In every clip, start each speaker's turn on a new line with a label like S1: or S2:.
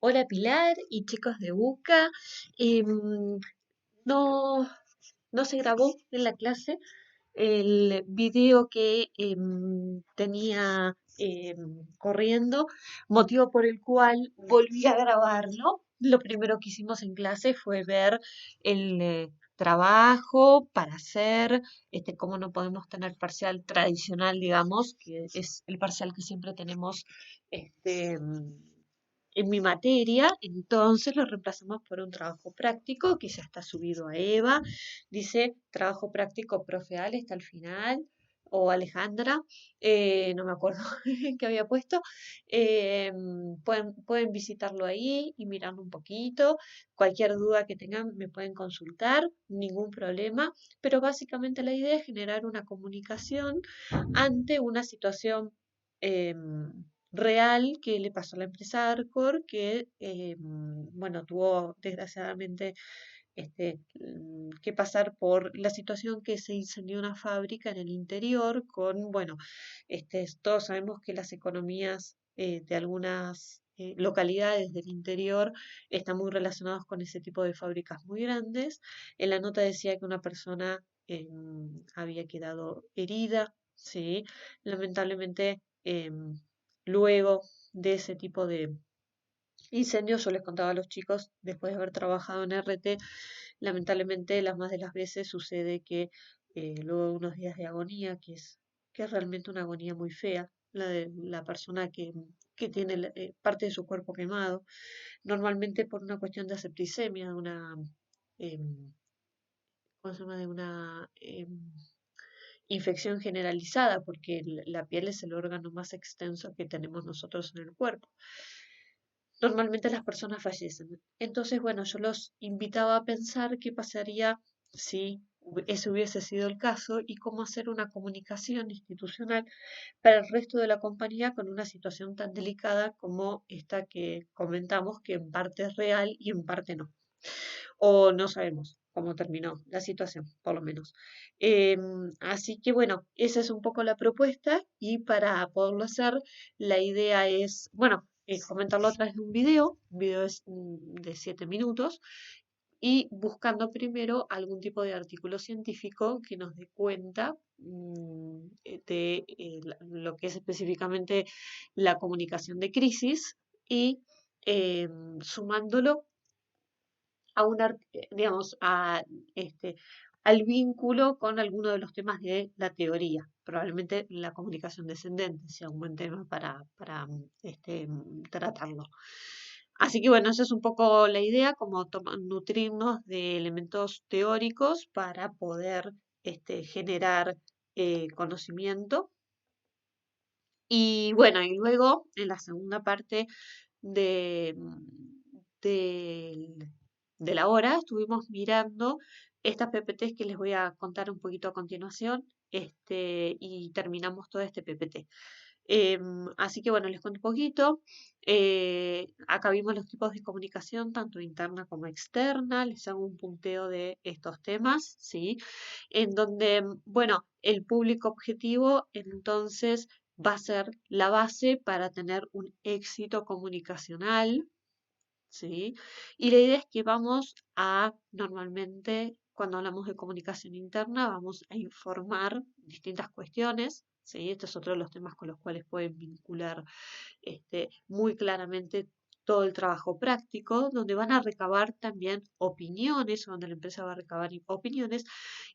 S1: Hola Pilar y chicos de UCA. No, no se grabó en la clase el video que tenía corriendo, motivo por el cual volví a grabarlo. Lo primero que hicimos en clase fue ver el trabajo para hacer, cómo no podemos tener parcial tradicional, digamos, que es el parcial que siempre tenemos en mi materia. Entonces lo reemplazamos por un trabajo práctico que ya está subido a Eva. Dice trabajo práctico profe Ale, está al final, o Alejandra, no me acuerdo qué había puesto. Pueden visitarlo ahí y mirarlo un poquito. Cualquier duda que tengan me pueden consultar, ningún problema. Pero básicamente la idea es generar una comunicación ante una situación real que le pasó a la empresa Arcor, que bueno, tuvo desgraciadamente que pasar por la situación que se incendió una fábrica en el interior con, bueno, todos sabemos que las economías de algunas localidades del interior están muy relacionadas con ese tipo de fábricas muy grandes. En la nota decía que una persona había quedado herida, sí, lamentablemente luego de ese tipo de incendios, yo les contaba a los chicos, después de haber trabajado en RT, lamentablemente las más de las veces sucede que luego de unos días de agonía, que es realmente una agonía muy fea, la de la persona que tiene parte de su cuerpo quemado, normalmente por una cuestión de septicemia, de una, em, ¿cómo se llama? De una infección generalizada, porque la piel es el órgano más extenso que tenemos nosotros en el cuerpo. Normalmente las personas fallecen. Entonces, bueno, yo los invitaba a pensar qué pasaría si ese hubiese sido el caso y cómo hacer una comunicación institucional para el resto de la compañía con una situación tan delicada como esta que comentamos, que en parte es real y en parte no. O no sabemos cómo terminó la situación, por lo menos. Así que bueno, esa es un poco la propuesta y para poderlo hacer, la idea es, bueno, comentarlo a través de un video es de 7 minutos, y buscando primero algún tipo de artículo científico que nos dé cuenta de lo que es específicamente la comunicación de crisis y sumándolo a digamos, al vínculo con alguno de los temas de la teoría. Probablemente la comunicación descendente sea un buen tema para tratarlo. Así que bueno, esa es un poco la idea, como nutrirnos de elementos teóricos para poder generar conocimiento. Y bueno, y luego en la segunda parte de, del- de la hora estuvimos mirando estas PPTs que les voy a contar un poquito a continuación, y terminamos todo este PPT. Así que bueno, les cuento un poquito. Acá vimos los tipos de comunicación, tanto interna como externa. Les hago un punteo de estos temas, ¿sí? En donde, bueno, el público objetivo entonces va a ser la base para tener un éxito comunicacional, ¿sí? Y la idea es que vamos a, normalmente, cuando hablamos de comunicación interna, vamos a informar distintas cuestiones, ¿sí? Este es otro de los temas con los cuales pueden vincular muy claramente todo el trabajo práctico, donde van a recabar también opiniones, donde la empresa va a recabar opiniones,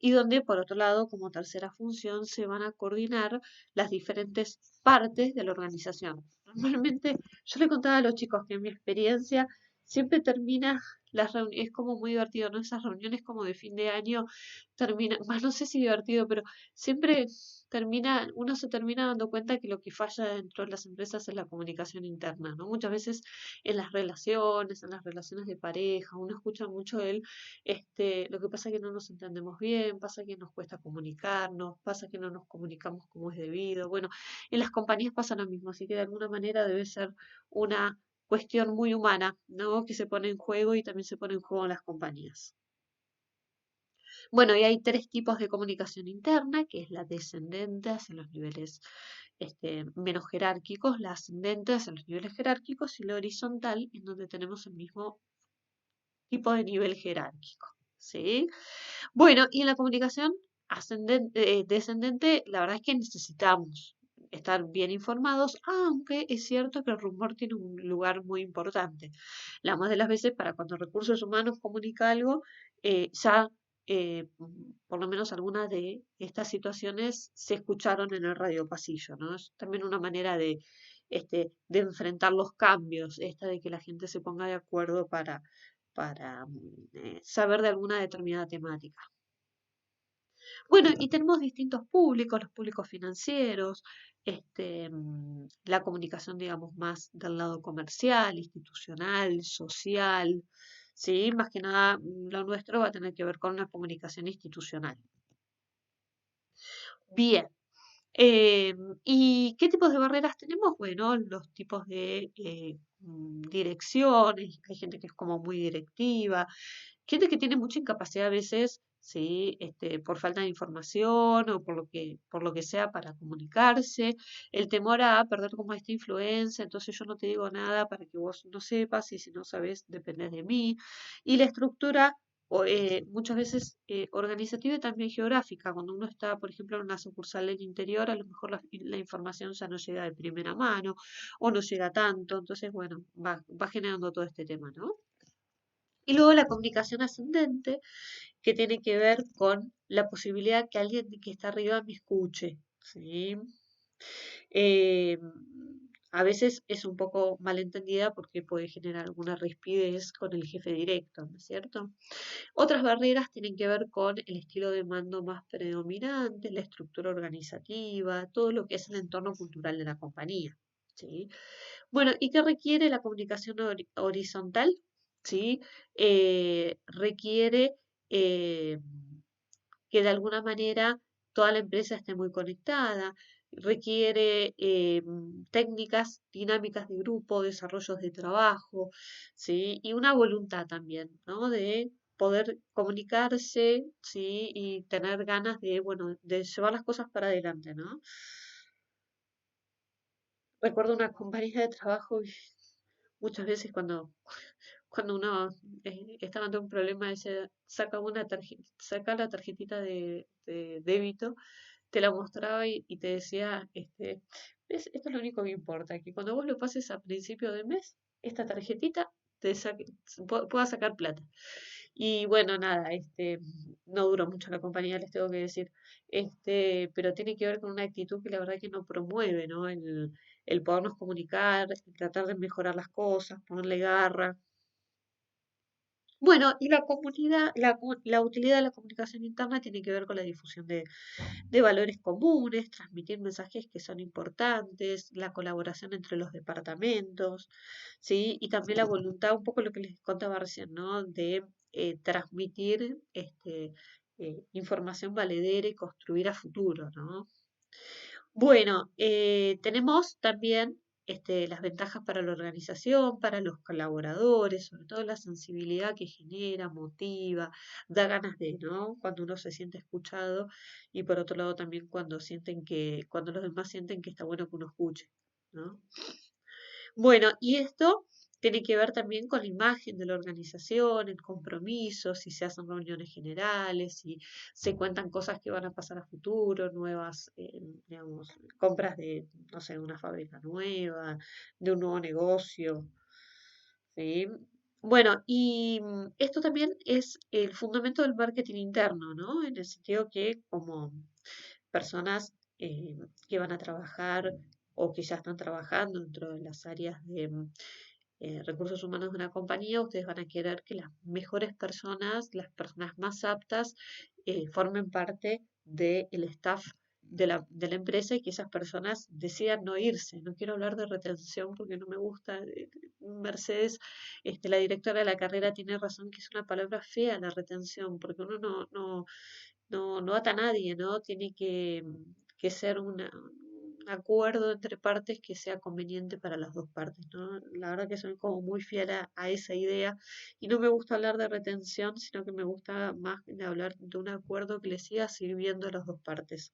S1: y donde, por otro lado, como tercera función, se van a coordinar las diferentes partes de la organización. Normalmente, yo le contaba a los chicos que en mi experiencia siempre termina las reuniones, es como muy divertido, ¿no? Esas reuniones como de fin de año termina, más no sé si divertido, pero siempre uno se termina dando cuenta que lo que falla dentro de las empresas es la comunicación interna, ¿no? Muchas veces en las relaciones de pareja, uno escucha mucho lo que pasa es que no nos entendemos bien, pasa que nos cuesta comunicarnos, pasa que no nos comunicamos como es debido. Bueno, en las compañías pasa lo mismo, así que de alguna manera debe ser una cuestión muy humana, ¿no? Que se pone en juego y también se pone en juego en las compañías. Bueno, y hay tres tipos de comunicación interna, que es la descendente hacia los niveles menos jerárquicos, la ascendente hacia los niveles jerárquicos y la horizontal, en donde tenemos el mismo tipo de nivel jerárquico. ¿Sí? Bueno, y en la comunicación descendente, la verdad es que necesitamos estar bien informados, aunque es cierto que el rumor tiene un lugar muy importante. La más de las veces, para cuando recursos humanos comunica algo, ya por lo menos algunas de estas situaciones se escucharon en el radio pasillo, ¿no? Es también una manera de enfrentar los cambios, esta de que la gente se ponga de acuerdo para saber de alguna determinada temática. Bueno, y tenemos distintos públicos, los públicos financieros, la comunicación, digamos, más del lado comercial, institucional, social, ¿sí? Más que nada, lo nuestro va a tener que ver con una comunicación institucional. Bien. ¿Y qué tipos de barreras tenemos? Bueno, los tipos de direcciones, hay gente que es como muy directiva, gente que tiene mucha incapacidad a veces, sí, por falta de información o por lo que sea para comunicarse, el temor a perder como esta influencia, entonces yo no te digo nada para que vos no sepas y si no sabes, dependés de mí. Y la estructura muchas veces organizativa y también geográfica. Cuando uno está, por ejemplo, en una sucursal del interior, a lo mejor la información ya no llega de primera mano o no llega tanto. Entonces, bueno, va generando todo este tema, ¿no? Y luego la comunicación ascendente, que tiene que ver con la posibilidad que alguien que está arriba me escuche, ¿sí? Eh, a veces es un poco malentendida porque puede generar alguna rispidez con el jefe directo, ¿no es cierto? Otras barreras tienen que ver con el estilo de mando más predominante, la estructura organizativa, todo lo que es el entorno cultural de la compañía. ¿Sí? Bueno, ¿y qué requiere la comunicación horizontal? ¿Sí? Requiere eh, que de alguna manera toda la empresa esté muy conectada, requiere técnicas dinámicas de grupo, desarrollos de trabajo, ¿sí? Y una voluntad también, ¿no? De poder comunicarse, ¿sí? Y tener ganas de, bueno, de llevar las cosas para adelante, ¿no? Recuerdo una compañía de trabajo y muchas veces cuando uno estaba ante un problema, ella saca la tarjetita de débito, te la mostraba y te decía, ¿ves? Esto es lo único que importa, que cuando vos lo pases a principio de mes, esta tarjetita pueda sacar plata. Y bueno, nada, no duró mucho la compañía, les tengo que decir, pero tiene que ver con una actitud que la verdad que no promueve, ¿no? El podernos comunicar, el tratar de mejorar las cosas, ponerle garra. Bueno, y la comunidad, la utilidad de la comunicación interna tiene que ver con la difusión de valores comunes, transmitir mensajes que son importantes, la colaboración entre los departamentos, ¿sí? Y también la voluntad, un poco lo que les contaba recién, ¿no? De transmitir información valedera y construir a futuro, ¿no? Bueno, tenemos también las ventajas para la organización, para los colaboradores, sobre todo la sensibilidad que genera, motiva, da ganas de, ¿no? Cuando uno se siente escuchado y por otro lado también cuando los demás sienten que está bueno que uno escuche, ¿no? Bueno, y esto tiene que ver también con la imagen de la organización, el compromiso, si se hacen reuniones generales, si se cuentan cosas que van a pasar a futuro, nuevas, digamos, compras de, no sé, una fábrica nueva, de un nuevo negocio, ¿sí? Bueno, y esto también es el fundamento del marketing interno, ¿no? En el sentido que como personas que van a trabajar o que ya están trabajando dentro de las áreas de recursos humanos de una compañía, ustedes van a querer que las mejores personas, las personas más aptas, formen parte del staff de la empresa y que esas personas decidan no irse. No quiero hablar de retención porque no me gusta. Mercedes, la directora de la carrera, tiene razón que es una palabra fea la retención, porque uno no ata a nadie, ¿no? Tiene que ser acuerdo entre partes que sea conveniente para las dos partes, ¿no? La verdad que soy como muy fiel a esa idea y no me gusta hablar de retención, sino que me gusta más de hablar de un acuerdo que le siga sirviendo a las dos partes.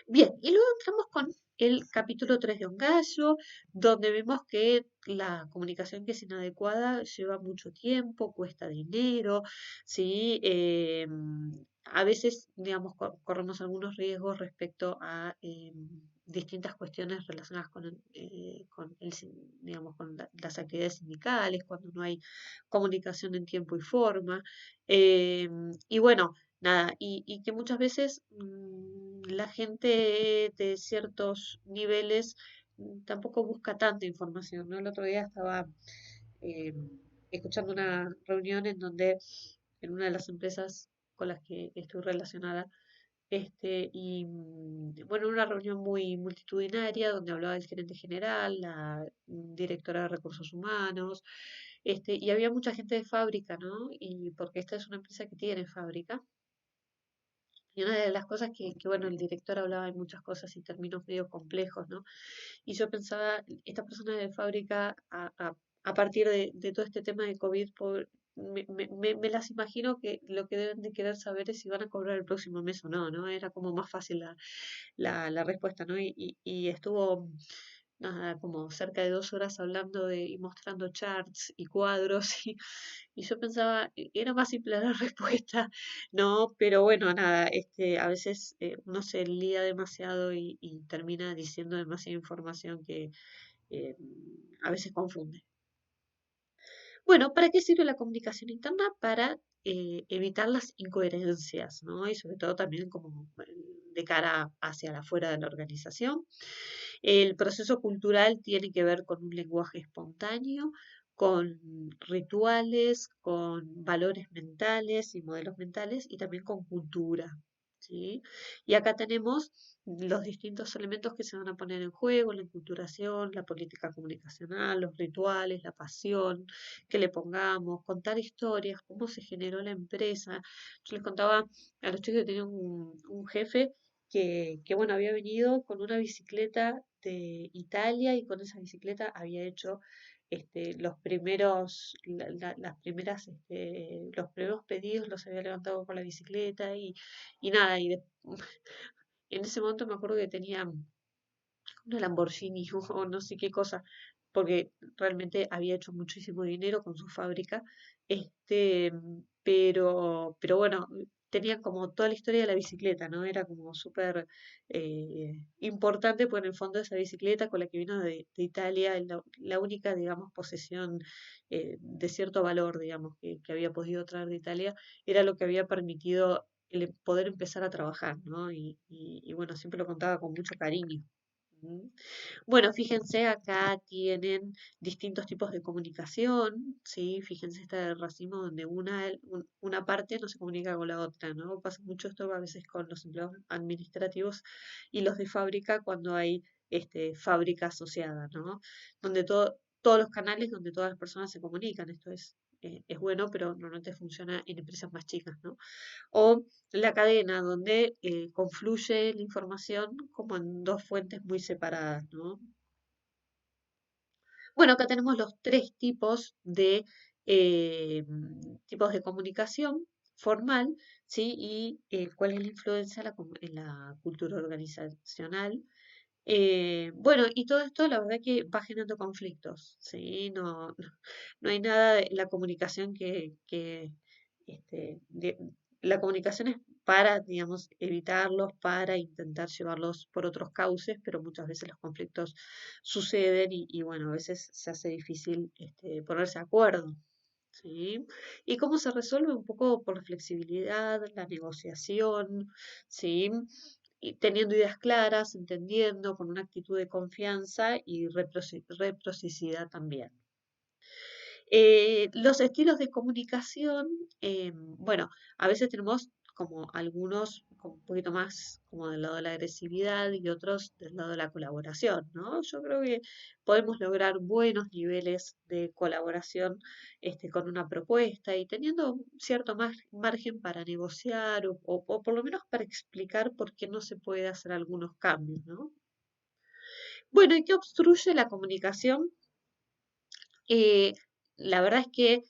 S1: Bien, y luego entramos con el capítulo 3 de Un Gallo, donde vemos que la comunicación que es inadecuada lleva mucho tiempo, cuesta dinero, ¿sí? A veces, digamos, corremos algunos riesgos respecto a distintas cuestiones relacionadas digamos, con las actividades sindicales, cuando no hay comunicación en tiempo y forma. Y bueno, nada, y que muchas veces la gente de ciertos niveles tampoco busca tanta información, ¿no? El otro día estaba eh, escuchando una reunión en donde en una de las empresas con las que estoy relacionada, bueno, una reunión muy multitudinaria donde hablaba el gerente general, la directora de recursos humanos, y había mucha gente de fábrica, ¿no? Y porque esta es una empresa que tiene fábrica. Y una de las cosas bueno, el director hablaba de muchas cosas y términos medio complejos, ¿no? Y yo pensaba, esta persona de fábrica, a partir de todo este tema de COVID, me las imagino que lo que deben de querer saber es si van a cobrar el próximo mes o no, ¿no? Era como más fácil la respuesta, ¿no? Y estuvo nada, como cerca de 2 horas hablando y mostrando charts y cuadros y yo pensaba, era más simple la respuesta, ¿no? Pero bueno, nada, a veces uno se lía demasiado y termina diciendo demasiada información que eh, a veces confunde. Bueno, ¿para qué sirve la comunicación interna? Para evitar las incoherencias, ¿no? Y sobre todo también como de cara hacia la fuera de la organización. El proceso cultural tiene que ver con un lenguaje espontáneo, con rituales, con valores mentales y modelos mentales y también con cultura. ¿Sí? Y acá tenemos los distintos elementos que se van a poner en juego, la enculturación, la política comunicacional, los rituales, la pasión que le pongamos, contar historias, cómo se generó la empresa. Yo les contaba a los chicos que tenía un jefe bueno, había venido con una bicicleta de Italia y con esa bicicleta había hecho los primeros, las primeras, los primeros pedidos los había levantado con la bicicleta y nada, en ese momento me acuerdo que tenía una Lamborghini o no sé qué cosa, porque realmente había hecho muchísimo dinero con su fábrica, pero bueno, tenía como toda la historia de la bicicleta, ¿no? Era como súper importante, porque en el fondo esa bicicleta con la que vino de Italia, la única, digamos, posesión de cierto valor, digamos, que había podido traer de Italia, era lo que había permitido el poder empezar a trabajar, ¿no? Y bueno, siempre lo contaba con mucho cariño. ¿Mm? Bueno, fíjense, acá tienen distintos tipos de comunicación, ¿sí? Fíjense esta del racimo donde una parte no se comunica con la otra, ¿no? Pasa mucho esto a veces con los empleados administrativos y los de fábrica cuando hay fábrica asociada, ¿no? Donde todos los canales donde todas las personas se comunican, esto es bueno, pero normalmente funciona en empresas más chicas, ¿no? O la cadena, donde confluye la información como en dos fuentes muy separadas, ¿no? Bueno, acá tenemos los tres eh, tipos de comunicación formal, ¿sí? Y cuál es la influencia en la cultura organizacional. Bueno, y todo esto la verdad que va generando conflictos, ¿sí? No hay nada de la comunicación este, de- la comunicación es para, digamos, evitarlos, para intentar llevarlos por otros cauces, pero muchas veces los conflictos suceden y bueno, a veces se hace difícil ponerse de acuerdo. ¿Sí? ¿Y cómo se resuelve? Un poco por la flexibilidad, la negociación, ¿sí? Y teniendo ideas claras, entendiendo, con una actitud de confianza y reciprocidad también. Los estilos de comunicación, bueno, a veces tenemos como algunos como un poquito más como del lado de la agresividad y otros del lado de la colaboración, ¿no? Yo creo que podemos lograr buenos niveles de colaboración con una propuesta y teniendo cierto margen para negociar o por lo menos para explicar por qué no se puede hacer algunos cambios, ¿no? Bueno, ¿y qué obstruye la comunicación? Eh, la verdad es que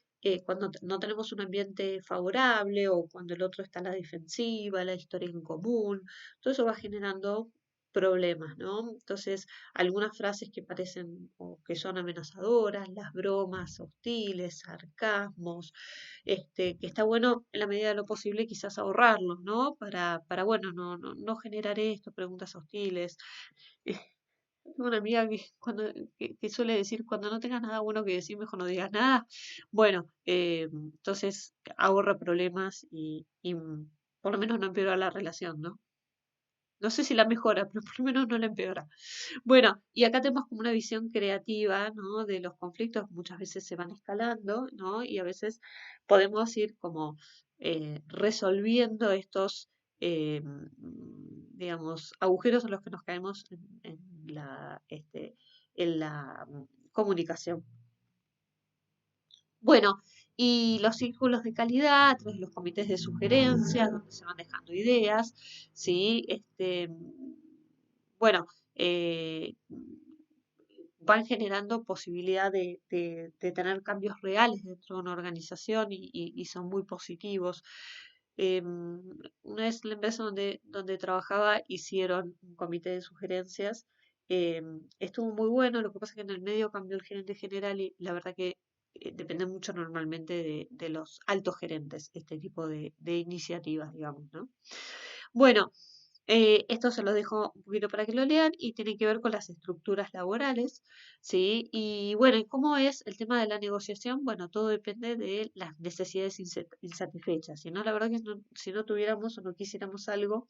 S1: cuando no tenemos un ambiente favorable o cuando el otro está a la defensiva, la historia en común, todo eso va generando problemas, ¿no? Entonces, algunas frases que parecen o que son amenazadoras, las bromas hostiles, sarcasmos, que está bueno en la medida de lo posible quizás ahorrarlos, ¿no? Para bueno, no generar esto, preguntas hostiles. Tengo una amiga que suele decir, cuando no tengas nada bueno que decir, mejor no digas nada. Bueno, entonces ahorra problemas y por lo menos no empeora la relación, ¿no? No sé si la mejora, pero por lo menos no la empeora. Bueno, y acá tenemos como una visión creativa, ¿no? De los conflictos, muchas veces se van escalando, ¿no? Y a veces podemos ir como resolviendo estos, digamos, agujeros en los que nos caemos en la comunicación. Bueno, y los círculos de calidad, a través de los comités de sugerencias, donde se van dejando ideas, ¿sí? Bueno, eh, van generando posibilidad de tener cambios reales dentro de una organización y son muy positivos. Una vez en la empresa donde trabajaba hicieron un comité de sugerencias. Estuvo muy bueno, lo que pasa es que en el medio cambió el gerente general y la verdad que depende mucho normalmente de los altos gerentes, este tipo de iniciativas, digamos, ¿no? Bueno, esto se lo dejo un poquito para que lo lean y tiene que ver con las estructuras laborales, ¿sí? Y bueno, ¿y cómo es el tema de la negociación? Bueno, todo depende de las necesidades insatisfechas. Si no, la verdad que si no tuviéramos o no quisiéramos algo,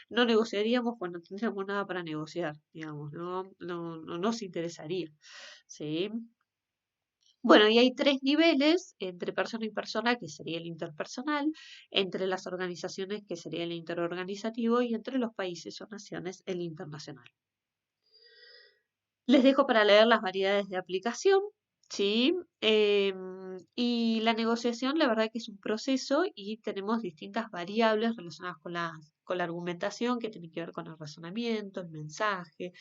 S1: no negociaríamos, pues no tendríamos nada para negociar, digamos, no nos interesaría, ¿sí? Bueno, y hay tres niveles entre persona y persona, que sería el interpersonal, entre las organizaciones, que sería el interorganizativo, y entre los países o naciones, el internacional. Les dejo para leer las variedades de aplicación, ¿sí? Y la negociación, la verdad que es un proceso y tenemos distintas variables relacionadas con la argumentación, que tienen que ver con el razonamiento, el mensaje,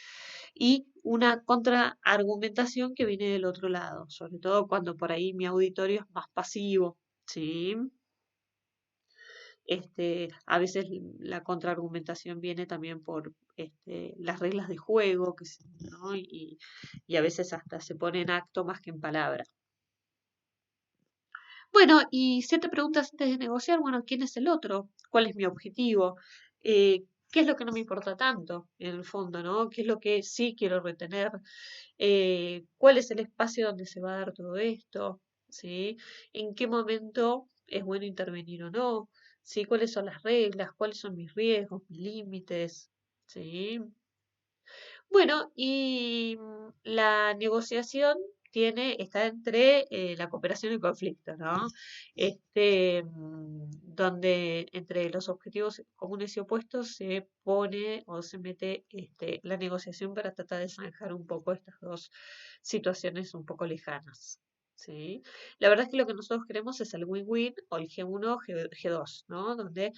S1: y una contraargumentación que viene del otro lado, sobre todo cuando por ahí mi auditorio es más pasivo, ¿sí? A veces la contraargumentación viene también por las reglas de juego, ¿no? Y a veces hasta se pone en acto más que en palabra. Bueno, y si te preguntas antes de negociar, bueno, ¿quién es el otro? ¿Cuál es mi objetivo? ¿Qué es lo que no me importa tanto, en el fondo, ¿no? ¿Qué es lo que sí quiero retener? ¿Cuál es el espacio donde se va a dar todo esto? ¿Sí? ¿En qué momento es bueno intervenir o no? ¿Sí? ¿Cuáles son las reglas? ¿Cuáles son mis riesgos, mis límites? ¿Sí? Bueno, y la negociación está entre la cooperación y el conflicto, ¿no? Donde entre los objetivos comunes y opuestos se pone o se mete la negociación para tratar de zanjar un poco estas dos situaciones un poco lejanas. ¿Sí? La verdad es que lo que nosotros queremos es el win-win o el G1, G2, ¿no? Donde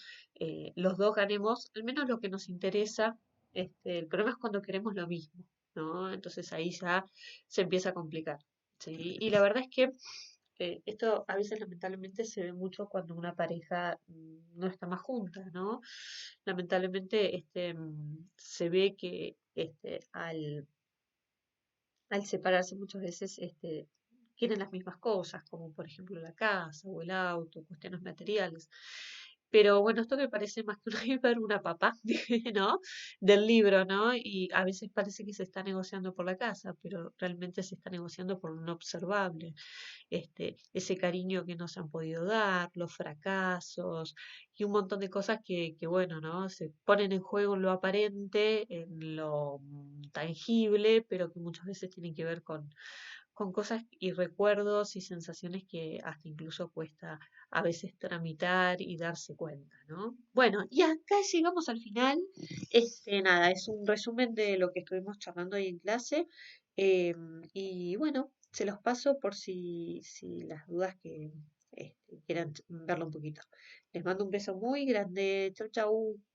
S1: los dos ganemos al menos lo que nos interesa. El problema es cuando queremos lo mismo, ¿no? Entonces ahí ya se empieza a complicar, ¿sí? Y la verdad es que esto a veces lamentablemente se ve mucho cuando una pareja no está más junta, ¿no? Lamentablemente se ve que al separarse muchas veces quieren las mismas cosas, como por ejemplo la casa o el auto, cuestiones materiales. Pero bueno, esto me parece más que una hiper una papa, ¿no? Del libro, ¿no? Y a veces parece que se está negociando por la casa, pero realmente se está negociando por un observable. Ese cariño que no se han podido dar, los fracasos y un montón de cosas que bueno, ¿no? Se ponen en juego en lo aparente, en lo tangible, pero que muchas veces tienen que ver con cosas y recuerdos y sensaciones que hasta incluso cuesta a veces tramitar y darse cuenta, ¿no? Bueno, y acá llegamos al final. Nada, es un resumen de lo que estuvimos charlando hoy en clase. Y bueno, se los paso por si las dudas que quieran verlo un poquito. Les mando un beso muy grande. Chau, chau.